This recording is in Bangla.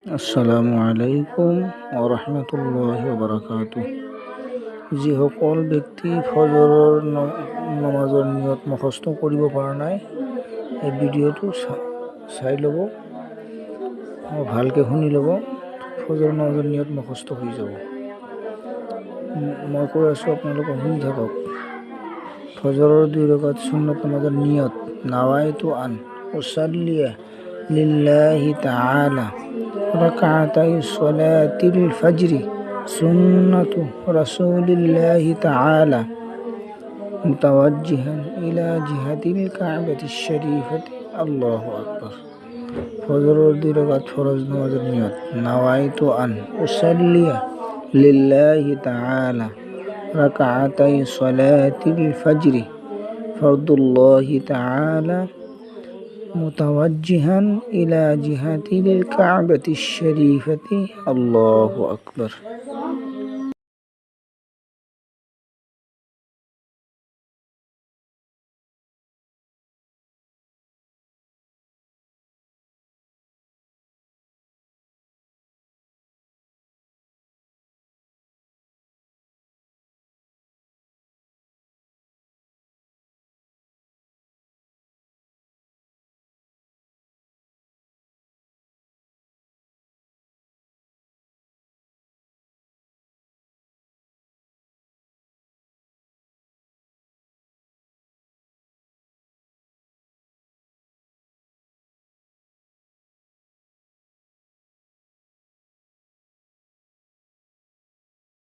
আসসালামু আলাইকুম ওয়া রাহমাতুল্লাহি ওয়া বারাকাতুহু। যিসকল ব্যক্তি ফজৰৰ নমাজৰ নিয়ত মুখস্থ কৰিব পৰা নাই, এই ভিডিঅ'টো চাই ল'ব, ভালকৈ শুনি ল'ব, ফজৰৰ নমাজৰ নিয়ত মুখস্থ হৈ যাব। মই কৈ আছোঁ, আপোনালোকে শুনি থাকক। ফজৰৰ 2 ৰাকাত সুন্নত নমাজৰ নিয়ত নাৱাইতু আন উছাল্লিয়া লিল্লাহি তাআলা ركعتي صلاة الفجر سنة رسول الله تعالى متوجها إلى جهة الكعبة الشريفة الله أكبر। ফজরের 2 রাকাত ফরজ নামাজের নিয়ত নাওয়াইতু আন উসাল্লিয়া লিল্লাহি তাআলা রাকাতাই সালাতিল ফজরি ফরদুল্লাহি তাআলা متوجها إلى جهة الكعبة الشريفة الله أكبر।